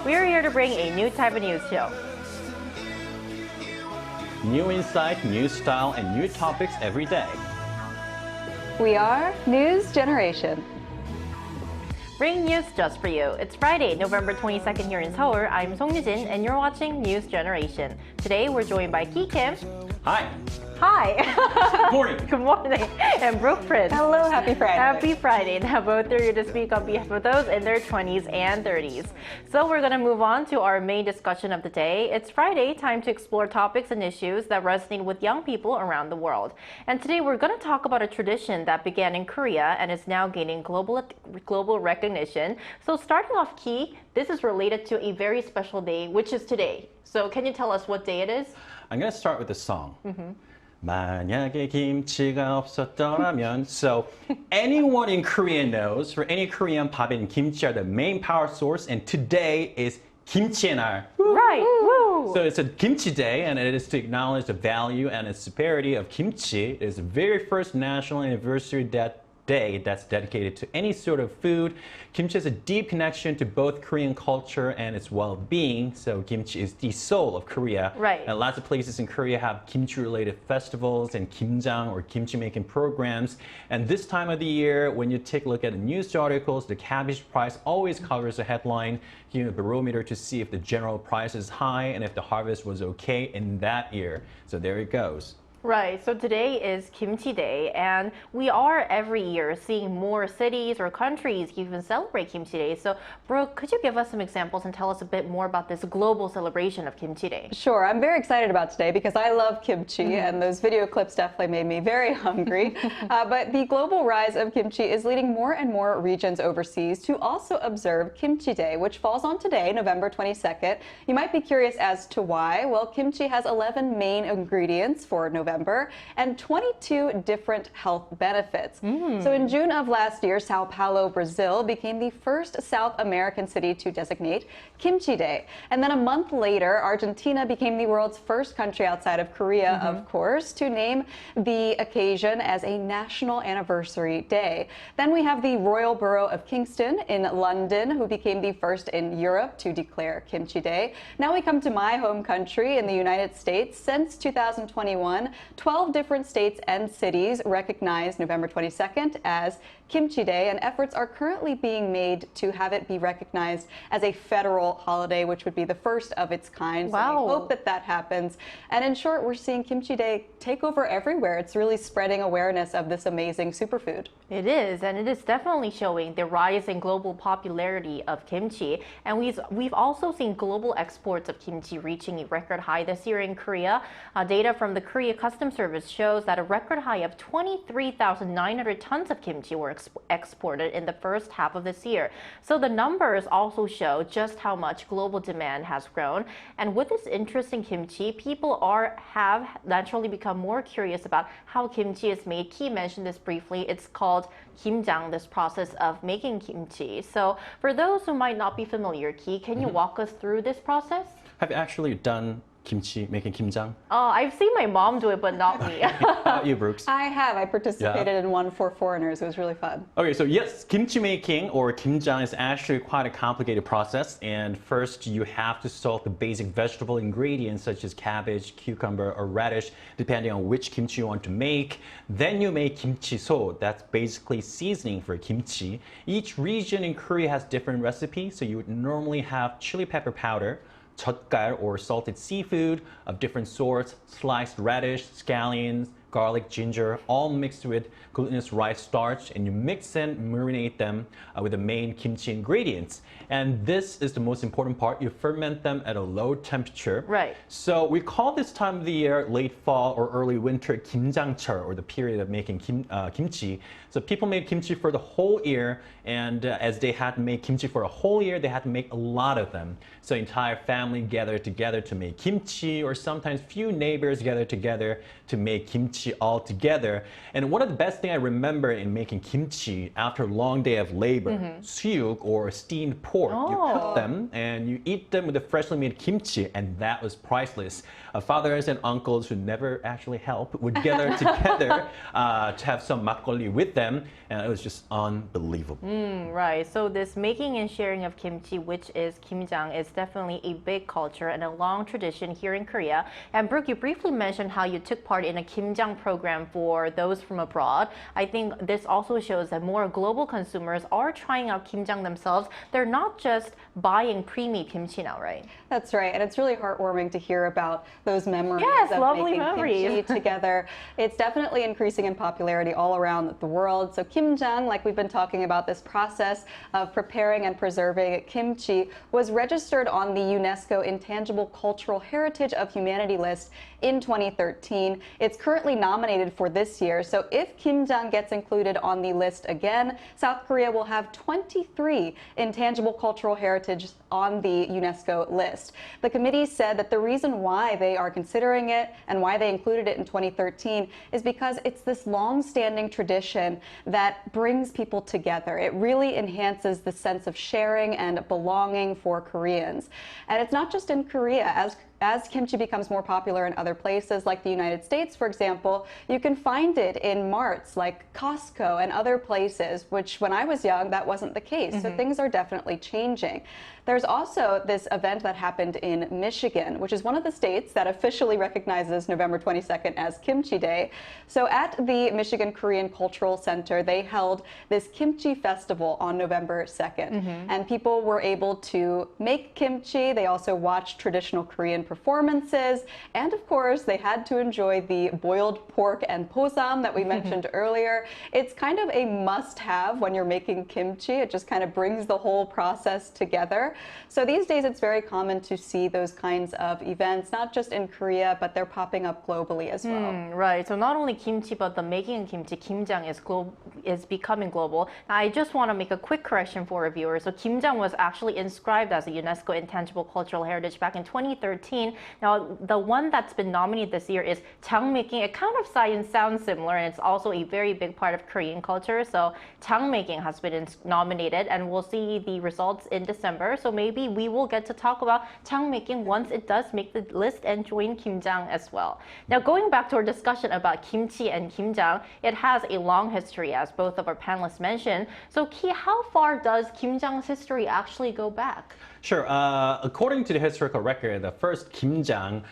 We are here to bring a new type of news show. New insight, new style, and new topics every day. We are News Generation. Bring news just for you. It's Friday, November 22nd here in Seoul. I'm Song Yujin, and you're watching News Generation. Today, we're joined by Kim. Hi. Hi. Good morning. Good morning. And Brooke Prince. Hello, happy Friday. Happy Friday. Now, both are here to speak on behalf of those in their 20s and 30s. So we're going to move on to our main discussion of the day. It's Friday, time to explore topics and issues that resonate with young people around the world. And today, we're going to talk about a tradition that began in Korea and is now gaining global recognition. So starting off, Ki, this is related to a very special day, which is today. So can you tell us what day it is? I'm going to start with a song. 만약에 김치가 없었더라면. So anyone in Korea knows, for any Korean, pap and kimchi are the main power source, and today is 김치의날. Right. Woo. So it's a Kimchi Day, and it is to acknowledge the value and the superiority of kimchi. It is the very first national anniversary day that's dedicated to any sort of food. Kimchi has a deep connection to both Korean culture and its well-being. So kimchi is the soul of Korea. Right. And lots of places in Korea have kimchi-related festivals and Kimjang or kimchi making programs. And this time of the year, when you take a look at the news articles, the cabbage price always covers the headline, you know, barometer to see if the general price is high and if the harvest was okay in that year. So there it goes. Right, so today is Kimchi Day, and we are every year seeing more cities or countries even celebrate Kimchi Day. So, Brooke, could you give us some examples and tell us a bit more about this global celebration of Kimchi Day? Sure, I'm very excited about today because I love kimchi, and those video clips definitely made me very hungry. But the global rise of kimchi is leading more and more regions overseas to also observe Kimchi Day, which falls on today, November 22nd. You might be curious as to why. Well, kimchi has 11 main ingredients for November and 22 different health benefits. So in June of last year, Sao Paulo, Brazil became the first South American city to designate Kimchi Day. And then a month later, Argentina became the world's first country outside of Korea, of course, to name the occasion as a national anniversary day. Then we have the Royal Borough of Kingston in London, who became the first in Europe to declare Kimchi Day. Now we come to my home country in the United States. Since 2021, 12 different states and cities recognize November 22nd as Kimchi Day, and efforts are currently being made to have it be recognized as a federal holiday, which would be the first of its kind. Wow. So we hope that that happens. And in short, we're seeing Kimchi Day take over everywhere. It's really spreading awareness of this amazing superfood. It is, and it is definitely showing the rise in global popularity of kimchi. And we've also seen global exports of kimchi reaching a record high this year in Korea. Data from the Korea Customs Service shows that a record high of 23,900 tons of kimchi were exported in the first half of this year. So the numbers also show just how much global demand has grown. And with this interest in kimchi, people have naturally become more curious about how kimchi is made. Ki mentioned this briefly. It's called Kimjang, this process of making kimchi. So for those who might not be familiar, Ki, can you walk us through this process? Have you actually done making Kimjang? Oh, I've seen my mom do it, but not me. How about you, Brooks? I have. I participated in one for foreigners. It was really fun. Okay, so yes, kimchi making or kimjang is actually quite a complicated process. And first, you have to soak the basic vegetable ingredients such as cabbage, cucumber, or radish, depending on which kimchi you want to make. Then you make kimchi so. That's basically seasoning for kimchi. Each region in Korea has different recipes, so you would normally have chili pepper powder, 젓갈 or salted seafood of different sorts, sliced radish, scallions, garlic, ginger, all mixed with glutinous rice starch, and you mix and marinate them with the main kimchi ingredients. And this is the most important part. You ferment them at a low temperature. Right. So we call this time of the year, late fall or early winter, 김장철, or the period of making kimchi. So people made kimchi for the whole year, and as they had to make kimchi for a whole year, they had to make a lot of them. So entire family gathered together to make kimchi, or sometimes few neighbors gathered together to make kimchi kimchi all together. And one of the best things I remember in making kimchi after a long day of labor, sujuk or steamed pork. You cook them and you eat them with the freshly made kimchi, and that was priceless. Fathers and uncles who never actually help would gather together to have some makgeolli with them, and it was just unbelievable. Right. So this making and sharing of kimchi, which is Kimjang, is definitely a big culture and a long tradition here in Korea. And Brooke, you briefly mentioned how you took part in a Kimjang program for those from abroad. I think this also shows that more global consumers are trying out Kimjang themselves. They're not just buying pre-made kimchi now, right? That's right, and it's really heartwarming to hear about those memories of lovely making memories. kimchi together. It's definitely increasing in popularity all around the world. So Kimjang, like we've been talking about, this process of preparing and preserving kimchi was registered on the UNESCO Intangible Cultural Heritage of Humanity list in 2013. It's currently nominated for this year. So if Kimjang gets included on the list again, South Korea will have 23 intangible cultural heritage on the UNESCO list. The committee said that the reason why they are considering it and why they included it in 2013 is because it's this long-standing tradition that brings people together. It really enhances the sense of sharing and belonging for Koreans. And it's not just in Korea. As kimchi becomes more popular in other places like the United States, for example, you can find it in marts like Costco and other places, which when I was young, that wasn't the case. So things are definitely changing. There's also this event that happened in Michigan, which is one of the states that officially recognizes November 22nd as Kimchi Day. So at the Michigan Korean Cultural Center, they held this kimchi festival on November 2nd. And people were able to make kimchi. They also watched traditional Korean performances. And of course, they had to enjoy the boiled pork and posam that we mentioned earlier. It's kind of a must-have when you're making kimchi. It just kind of brings the whole process together. So these days, it's very common to see those kinds of events, not just in Korea, but they're popping up globally as well. Right. So not only kimchi, but the making of kimchi, Kimjang, is becoming global. Now, I just want to make a quick correction for our viewers. So Kimjang was actually inscribed as a UNESCO Intangible Cultural Heritage back in 2013. Now, the one that's been nominated this year is jang making. It kind of sounds similar, and it's also a very big part of Korean culture. So jang making has been nominated, and we'll see the results in December. So maybe we will get to talk about jang making once it does make the list and join Kimjang as well. Now, going back to our discussion about kimchi and Kimjang, it has a long history, as both of our panelists mentioned. So, Ki, how far does Kimjang's history actually go back? Sure. According to the historical record, the first Kimjang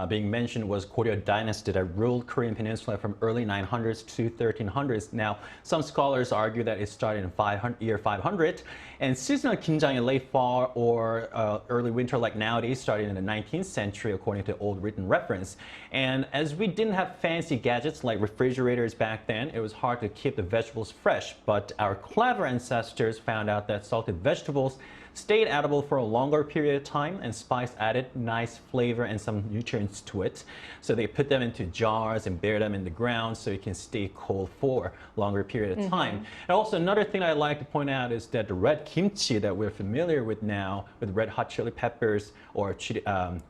being mentioned was Goryeo dynasty that ruled Korean peninsula from early 900s to 1300s. Now, some scholars argue that it started in year 500, and seasonal Kimjang in late fall or early winter, like nowadays, started in the 19th century, according to old written reference. And as we didn't have fancy gadgets like refrigerators back then, it was hard to keep the vegetables fresh. But our clever ancestors found out that salted vegetables stayed edible for a longer period of time, and spice added nice flavor and some nutrients to it. So they put them into jars and buried them in the ground so it can stay cold for a longer period of time. And also another thing I'd like to point out is that the red kimchi that we're familiar with now, with red hot chili peppers or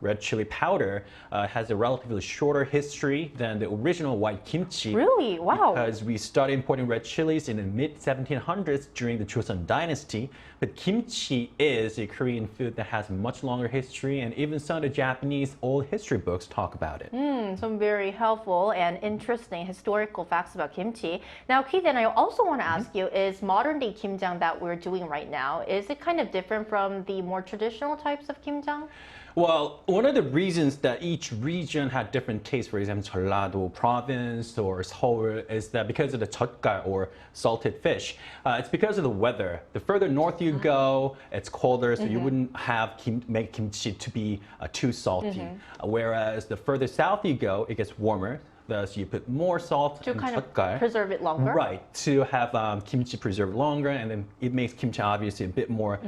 red chili powder, has a relatively shorter history than the original white kimchi. Really? Wow. Because we started importing red chilies in the mid-1700s during the Joseon dynasty. But kimchi is a Korean food that has a much longer history, and even some of the Japanese old history books talk about it. Some very helpful and interesting historical facts about kimchi. Now, Keith, and I also want to ask you, is modern day Kimjang that we're doing right now, is it kind of different from the more traditional types of Kimjang? Well, one of the reasons that each region had different tastes, for example, Jeollado province or Seoul, is that because of the 젓갈 or salted fish. It's because of the weather. The further north you go, it's colder, so you wouldn't have make kimchi to be too salty. Whereas the further south you go, it gets warmer. Thus, you put more salt To and kind 젓갈. of preserve it longer? Right, to have kimchi preserved longer, and then it makes kimchi obviously a bit more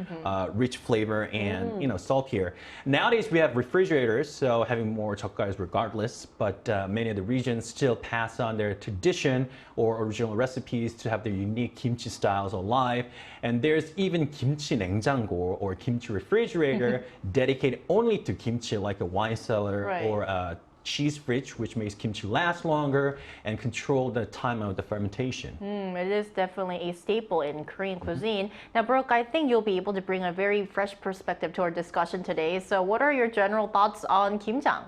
rich flavor and saltier. Nowadays we have refrigerators, so having more 젓갈 is regardless, but many of the regions still pass on their tradition or original recipes to have their unique kimchi styles alive. And there's even kimchi 냉장고 or kimchi refrigerator dedicated only to kimchi, like a wine cellar Right. or a cheese fridge, which makes kimchi last longer and control the time of the fermentation. It is definitely a staple in Korean cuisine. Now, Brooke, I think you'll be able to bring a very fresh perspective to our discussion today. So what are your general thoughts on kimjang?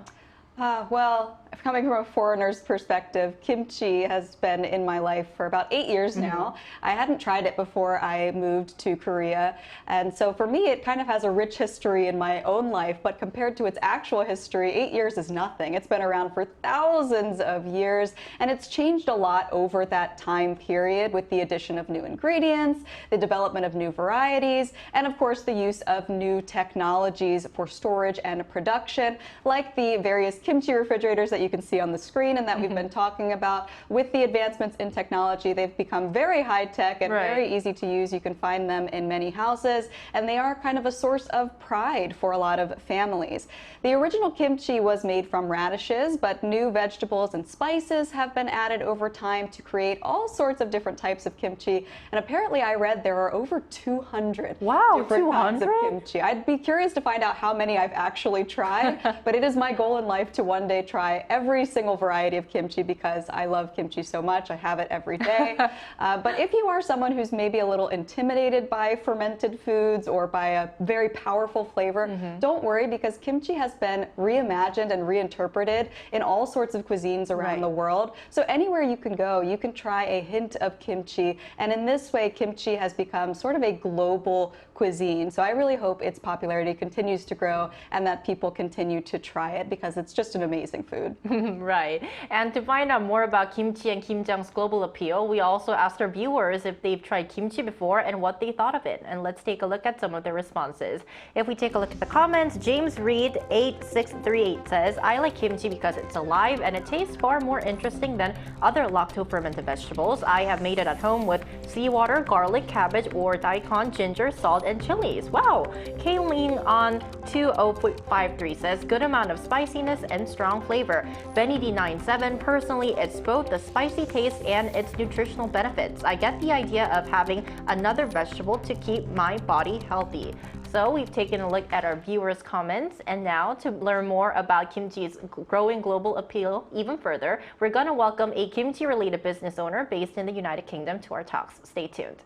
Well, coming from a foreigner's perspective, kimchi has been in my life for about 8 years now. I hadn't tried it before I moved to Korea. And so for me, it kind of has a rich history in my own life, but compared to its actual history, 8 years is nothing. It's been around for thousands of years, and it's changed a lot over that time period with the addition of new ingredients, the development of new varieties, and of course the use of new technologies for storage and production, like the various kimchi refrigerators that you can see on the screen and that we've been talking about. With the advancements in technology, they've become very high-tech and very easy to use. You can find them in many houses, and they are kind of a source of pride for a lot of families. The original kimchi was made from radishes, but new vegetables and spices have been added over time to create all sorts of different types of kimchi. And apparently I read there are over 200 different kinds of kimchi. I'd be curious to find out how many I've actually tried, but it is my goal in life to one day try every single variety of kimchi because I love kimchi so much. I have it every day. But if you are someone who's maybe a little intimidated by fermented foods or by a very powerful flavor, don't worry, because kimchi has been reimagined and reinterpreted in all sorts of cuisines around the world. So anywhere you can go, you can try a hint of kimchi. And in this way, kimchi has become sort of a global cuisine. So I really hope its popularity continues to grow and that people continue to try it because it's just an amazing food. Right. And to find out more about kimchi and kimjang's global appeal, we also asked our viewers if they've tried kimchi before and what they thought of it. And let's take a look at some of their responses. If we take a look at the comments, James Reed 8638 says, I like kimchi because it's alive and it tastes far more interesting than other lacto-fermented vegetables. I have made it at home with seawater, garlic, cabbage, or daikon, ginger, salt, and chilies. Wow. Kayleen on 2053 says, good amount of spiciness and strong flavor. Benny D97, personally, it's both the spicy taste and its nutritional benefits. I get the idea of having another vegetable to keep my body healthy. So we've taken a look at our viewers' comments, and now to learn more about kimchi's growing global appeal even further, we're going to welcome a kimchi-related business owner based in the United Kingdom to our talks. Stay tuned.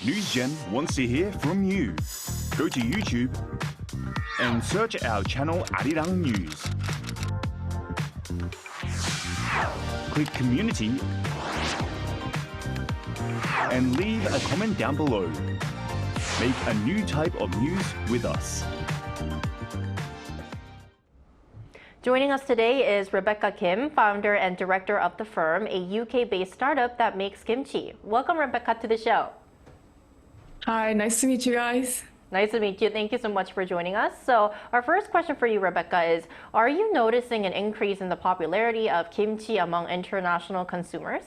NewsGen wants to hear from you. Go to YouTube and search our channel Arirang News. Click Community and leave a comment down below. Make a new type of news with us. Joining us today is Rebecca Kim, founder and director of The Firm, a UK-based startup that makes kimchi. Welcome, Rebecca, to the show. Hi, nice to meet you guys. Nice to meet you. Thank you so much for joining us. So our first question for you, Rebecca, is, are you noticing an increase in the popularity of kimchi among international consumers?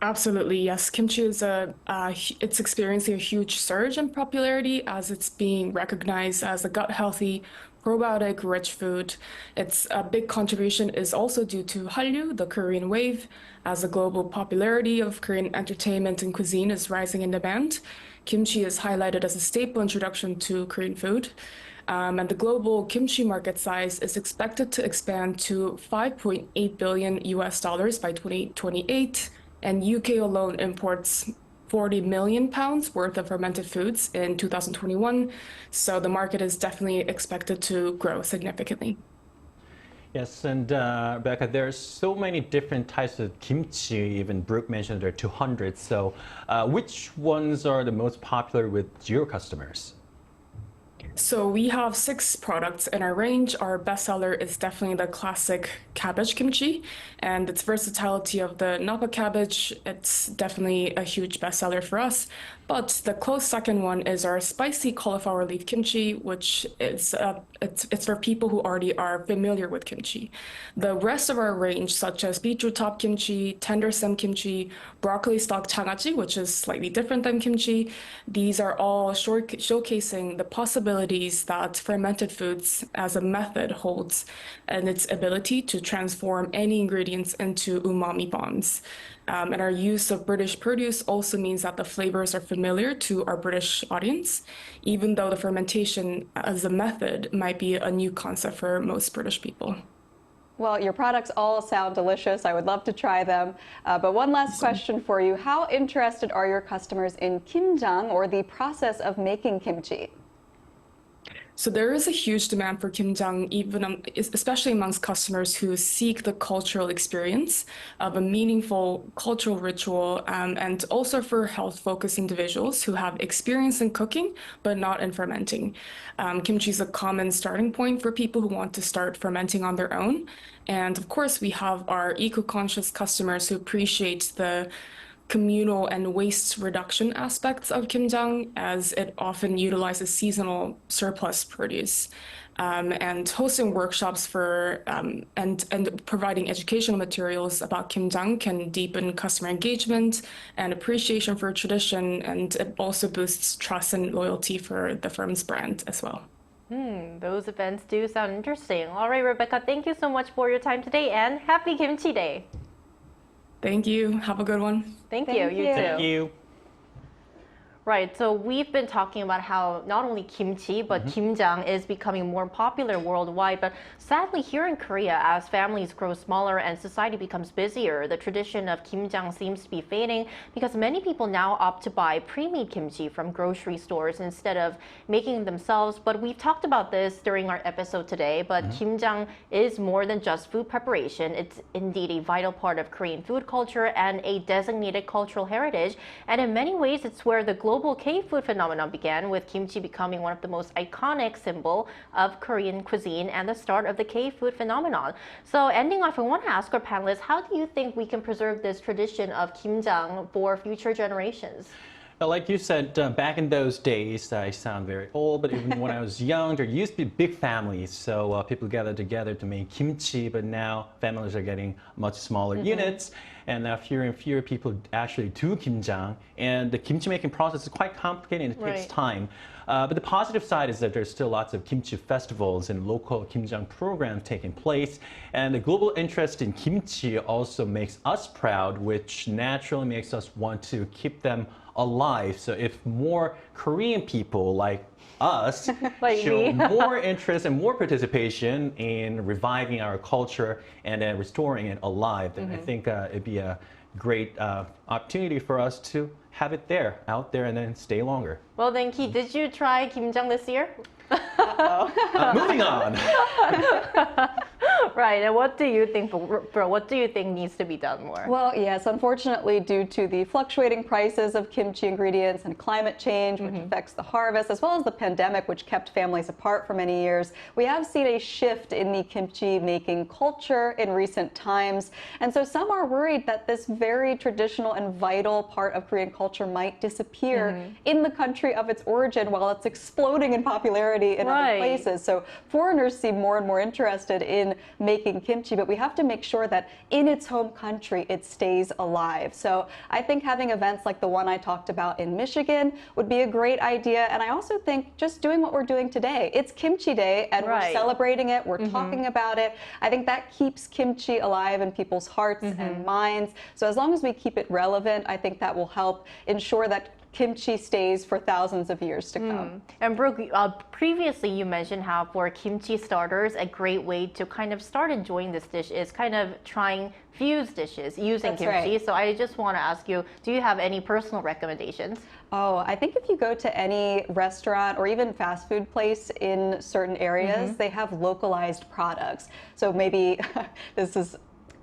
Absolutely, yes. Kimchi is it's experiencing a huge surge in popularity as it's being recognized as a gut-healthy, probiotic-rich food. Its big contribution is also due to Hallyu, the Korean wave, as the global popularity of Korean entertainment and cuisine is rising in demand. Kimchi is highlighted as a staple introduction to Korean food. And the global kimchi market size is expected to expand to $5.8 billion by 2028. And UK alone imports 40 million pounds worth of fermented foods in 2021. So the market is definitely expected to grow significantly. Yes, and Rebecca, there's so many different types of kimchi. Even Brooke mentioned there are 200. So which ones are the most popular with your customers? So we have 6 products in our range. Our bestseller is definitely the classic cabbage kimchi, and its versatility of the Napa cabbage, it's definitely a huge bestseller for us. But the close second one is our spicy cauliflower leaf kimchi, which is it's for people who already are familiar with kimchi. The rest of our range, such as beetroot top kimchi, tender stem kimchi, broccoli stalk changaji, which is slightly different than kimchi, these are all showcasing the possibilities that fermented foods as a method holds and its ability to transform any ingredients into umami bonds. And our use of British produce also means that the flavors are familiar to our British audience, even though the fermentation as a method might be a new concept for most British people. Well, your products all sound delicious. I would love to try them. But one last question for you. How interested are your customers in Kimjang, or the process of making kimchi? So there is a huge demand for Kimjang, especially amongst customers who seek the cultural experience of a meaningful cultural ritual, and also for health-focused individuals who have experience in cooking but not in fermenting. Kimchi is a common starting point for people who want to start fermenting on their own. And of course, we have our eco-conscious customers who appreciate the communal and waste reduction aspects of Kimjang, as it often utilizes seasonal surplus produce. And hosting workshops for and providing educational materials about Kimjang can deepen customer engagement and appreciation for tradition, and it also boosts trust and loyalty for the firm's brand as well. Those events do sound interesting. All right, Rebecca, thank you so much for your time today, and happy Kimchi Day. Thank you. Have a good one. Thank you. You too. Thank you. Right, so we've been talking about how not only kimchi, but kimjang is becoming more popular worldwide. But sadly, here in Korea, as families grow smaller and society becomes busier, the tradition of kimjang seems to be fading because many people now opt to buy pre-made kimchi from grocery stores instead of making it themselves. But we've talked about this during our episode today, but kimjang is more than just food preparation. It's indeed a vital part of Korean food culture and a designated cultural heritage. And in many ways, it's where the global K-food phenomenon began, with kimchi becoming one of the most iconic symbol of Korean cuisine and the start of the K-food phenomenon. So ending off, I want to ask our panelists, how do you think we can preserve this tradition of kimjang for future generations? Like you said, back in those days, I sound very old, but even when I was young, there used to be big families. So people gathered together to make kimchi, but now families are getting much smaller units. And now fewer and fewer people actually do kimjang. And the kimchi making process is quite complicated and it takes time. But the positive side is that there's still lots of kimchi festivals and local kimjang programs taking place. And the global interest in kimchi also makes us proud, which naturally makes us want to keep them alive. So if more Korean people like us show more interest and more participation in reviving our culture and then restoring it alive, then I think it'd be a great opportunity for us to have it there, out there, and then stay longer. Well then, Ki, did you try kimjang this year? Moving on. Right, and what do you think, bro? What do you think needs to be done more? Well, yes, unfortunately, due to the fluctuating prices of kimchi ingredients and climate change, which affects the harvest, as well as the pandemic, which kept families apart for many years, we have seen a shift in the kimchi making culture in recent times. And so some are worried that this very traditional and vital part of Korean culture might disappear in the country of its origin while it's exploding in popularity in other places. So foreigners seem more and more interested in making kimchi, but we have to make sure that in its home country it stays alive. So I think having events like the one I talked about in Michigan would be a great idea. And I also think just doing what we're doing today. It's Kimchi Day and we're celebrating it, we're talking about it. I think that keeps kimchi alive in people's hearts and minds. So as long as we keep it relevant, I think that will help ensure that kimchi stays for thousands of years to come. And Brooke, previously you mentioned how for kimchi starters, a great way to kind of start enjoying this dish is kind of trying fused dishes using kimchi. So I just want to ask you, do you have any personal recommendations? Oh, I think if you go to any restaurant or even fast food place in certain areas, they have localized products. So maybe this is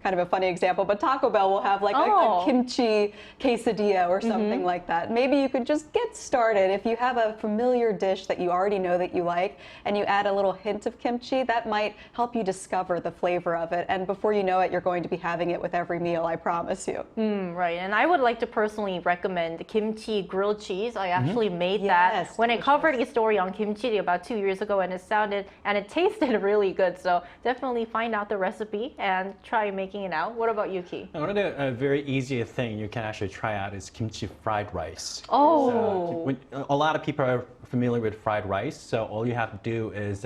kind of a funny example, but Taco Bell will have like a kimchi quesadilla or something like that. Maybe you could just get started. If you have a familiar dish that you already know that you like and you add a little hint of kimchi, that might help you discover the flavor of it. And before you know it, you're going to be having it with every meal, I promise you. Right, and I would like to personally recommend kimchi grilled cheese. I actually made that when I covered a story on kimchi about 2 years ago, and it tasted really good. So definitely find out the recipe and try making it out. What about you, Ki? One of the very easy thing you can actually try out is kimchi fried rice. Oh! So, a lot of people are familiar with fried rice, so all you have to do is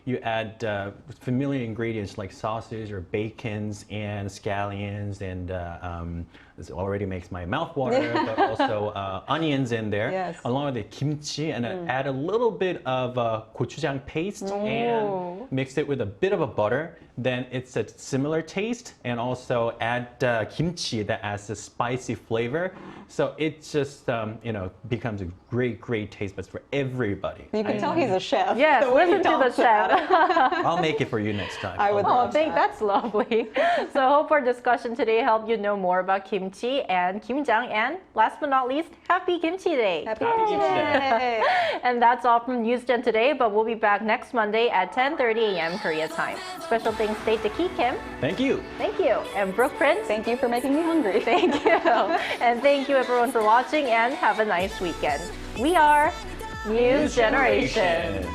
you add familiar ingredients like sausage or bacons and scallions and This already makes my mouth water, but also onions in there, Yes. along with the kimchi, and add a little bit of gochujang paste and mix it with a bit of a butter. Then it's a similar taste, and also add kimchi that adds a spicy flavor. So it just becomes a great taste buds for everybody. You can tell he's a chef. Yes, the way he listen to the talks about chef. I'll make it for you next time. I would Oh, love thank that's lovely. So I hope our discussion today helped you know more about kimchi and Kimjang. And last but not least, happy Kimchi Day. Happy Happy Kimchi Day. And that's all from NewsGen today, but we'll be back next Monday at 10:30 a.m. Korea time. Special thanks today to Kim. Thank you. Thank you. And Brooke Prince. Thank you for making me hungry. Thank you. And thank you everyone for watching, and have a nice weekend. We are News Generation.